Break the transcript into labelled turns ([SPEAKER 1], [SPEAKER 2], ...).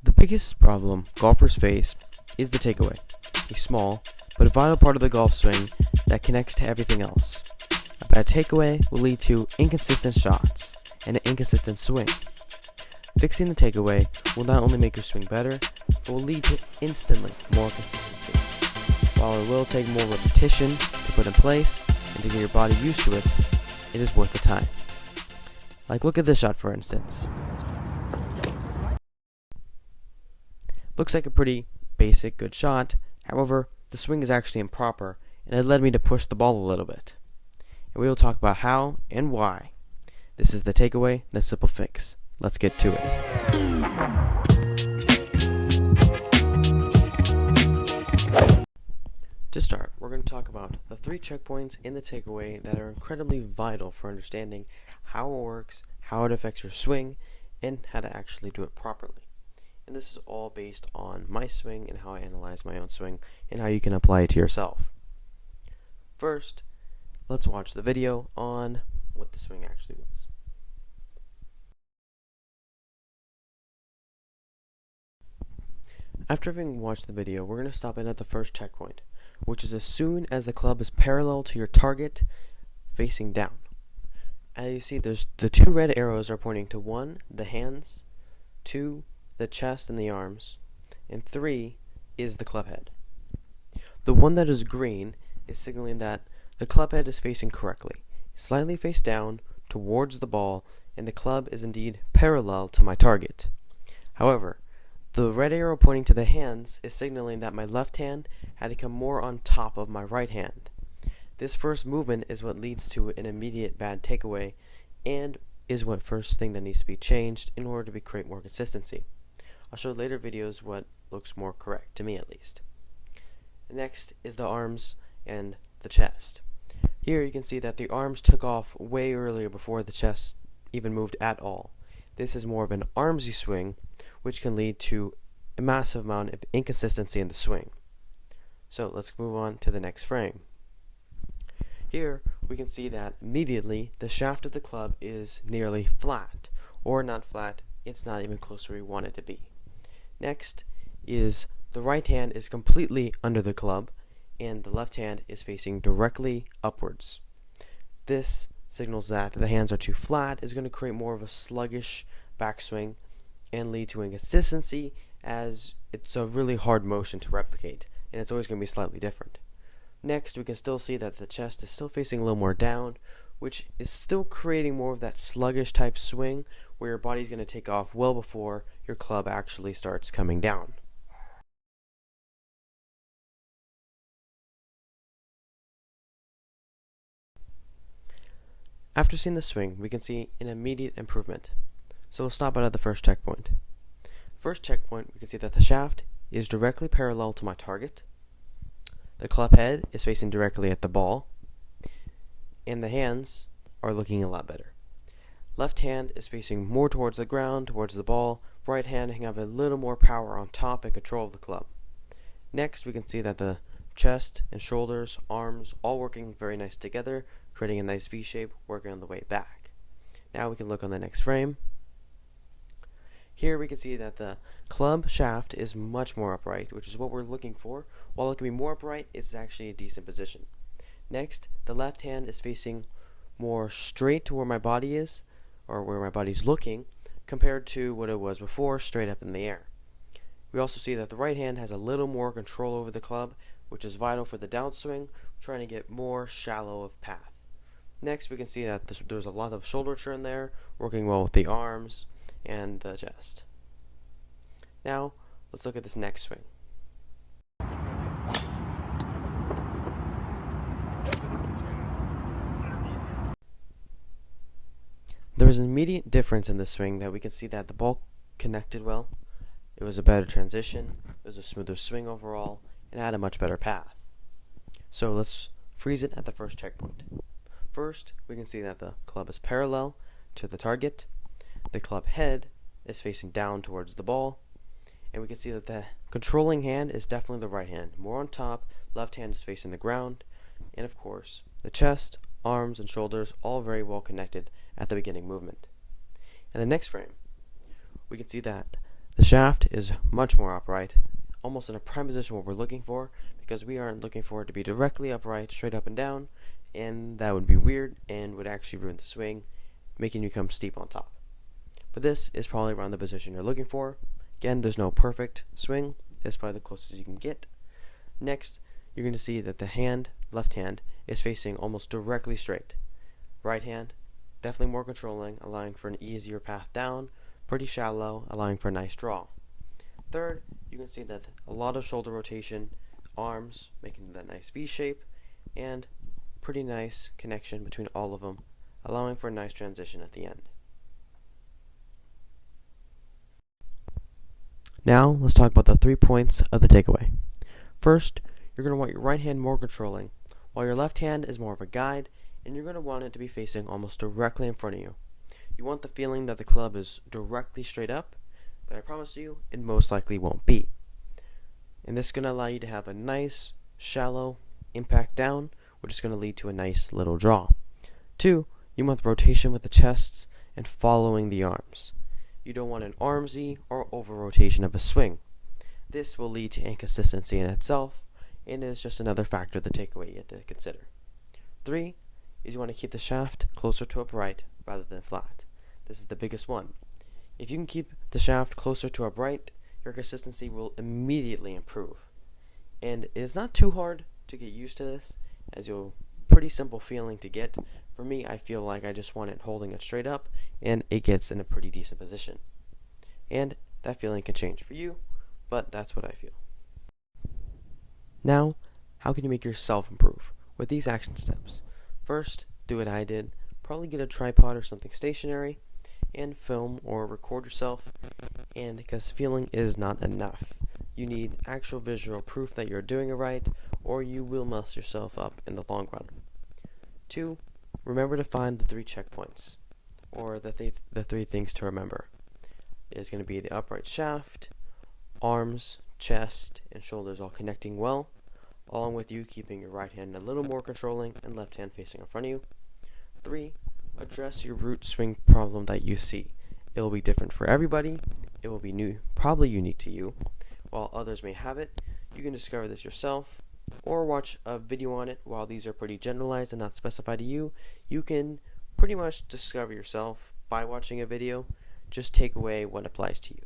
[SPEAKER 1] The biggest problem golfers face is the takeaway, a small but vital part of the golf swing that connects to everything else. A bad takeaway will lead to inconsistent shots and an inconsistent swing. Fixing the takeaway will not only make your swing better, but will lead to instantly more consistency. While it will take more repetition to put in place and to get your body used to it, it is worth the time. Like, look at this shot for instance. Looks like a pretty basic good shot, however, the swing is actually improper and it led me to push the ball a little bit. And we will talk about how and why. This is the takeaway, the simple fix. Let's get to it. To start, we're going to talk about the 3 checkpoints in the takeaway that are incredibly vital for understanding how it works, how it affects your swing, and how to actually do it properly. And this is all based on my swing and how I analyze my own swing and how you can apply it to yourself. First, let's watch the video on what the swing actually was. After having watched the video, we're going to stop in at the first checkpoint, which is as soon as the club is parallel to your target, facing down. As you see, there's the 2 red arrows are pointing to 1, the hands, 2, the chest and the arms, and 3 is the club head. The one that is green is signaling that the club head is facing correctly, slightly face down towards the ball, and the club is indeed parallel to my target. However, the red arrow pointing to the hands is signaling that my left hand had to come more on top of my right hand. This first movement is what leads to an immediate bad takeaway and is what first thing that needs to be changed in order to create more consistency. I'll show later videos what looks more correct, to me at least. Next is the arms and the chest. Here you can see that the arms took off way earlier before the chest even moved at all. This is more of an armsy swing, which can lead to a massive amount of inconsistency in the swing. So let's move on to the next frame. Here we can see that immediately the shaft of the club is nearly flat, or not flat, it's not even close to where we want it to be. Next is the right hand is completely under the club and the left hand is facing directly upwards. This signals that the hands are too flat, is going to create more of a sluggish backswing and lead to inconsistency, as it's a really hard motion to replicate and it's always going to be slightly different. Next, we can still see that the chest is still facing a little more down, which is still creating more of that sluggish type swing where your body's going to take off well before your club actually starts coming down. After seeing the swing, we can see an immediate improvement. So we'll stop out at the first checkpoint. First checkpoint, we can see that the shaft is directly parallel to my target. The club head is facing directly at the ball, and the hands are looking a lot better. Left hand is facing more towards the ground, towards the ball. Right hand can have a little more power on top and control of the club. Next, we can see that the chest and shoulders, arms, all working very nice together, creating a nice V shape, working on the way back. Now we can look on the next frame. Here we can see that the club shaft is much more upright, which is what we're looking for. While it can be more upright, it's actually a decent position. Next, the left hand is facing more straight to where my body is, or where my body's looking, compared to what it was before, straight up in the air. We also see that the right hand has a little more control over the club, which is vital for the downswing, trying to get more shallow of path. Next, we can see that there's a lot of shoulder turn there, working well with the arms and the chest. Now, let's look at this next swing. There was an immediate difference in this swing that we can see that the ball connected well. It was a better transition, it was a smoother swing overall, and had a much better path. So let's freeze it at the first checkpoint. First, we can see that the club is parallel to the target. The club head is facing down towards the ball, and we can see that the controlling hand is definitely the right hand, more on top. Left hand is facing the ground, and of course the chest, arms, and shoulders all very well connected at the beginning movement. In the next frame, we can see that The shaft is much more upright, almost in a prime position what we're looking for, because we aren't looking for it to be directly upright, straight up and down, and that would be weird and would actually ruin the swing, making you come steep on top. But this is probably around the position you're looking for. Again, there's no perfect swing. It's probably the closest you can get. Next, you're going to see that the left hand, is facing almost directly straight. Right hand, definitely more controlling, allowing for an easier path down, pretty shallow, allowing for a nice draw. Third, you can see that a lot of shoulder rotation, arms making that nice V shape, and pretty nice connection between all of them, allowing for a nice transition at the end. Now, let's talk about the 3 points of the takeaway. First, you're going to want your right hand more controlling, while your left hand is more of a guide, and you're going to want it to be facing almost directly in front of you. You want the feeling that the club is directly straight up, but I promise you, it most likely won't be. And this is going to allow you to have a nice, shallow impact down, which is going to lead to a nice little draw. 2, you want the rotation with the chests and following the arms. You don't want an armsy or over rotation of a swing. This will lead to inconsistency in itself, and is just another factor the takeaway you have to consider. 3 is you want to keep the shaft closer to upright rather than flat. This is the biggest one. If you can keep the shaft closer to upright, your consistency will immediately improve. And it is not too hard to get used to this, as you'll pretty simple feeling to get. For me, I feel like I just want it holding it straight up, and it gets in a pretty decent position. And that feeling can change for you, but that's what I feel. Now, how can you make yourself improve? With these action steps. First, do what I did. Probably get a tripod or something stationary, and film or record yourself, and because feeling is not enough. You need actual visual proof that you're doing it right, or you will mess yourself up in the long run. 2, remember to find the 3 checkpoints, or the 3 things to remember. It is going to be the upright shaft, arms, chest, and shoulders all connecting well, along with you keeping your right hand a little more controlling and left hand facing in front of you. 3, address your root swing problem that you see. It will be different for everybody. It will be probably unique to you. While others may have it, you can discover this yourself, or watch a video on it. While these are pretty generalized and not specified to you, you can pretty much discover yourself by watching a video. Just take away what applies to you.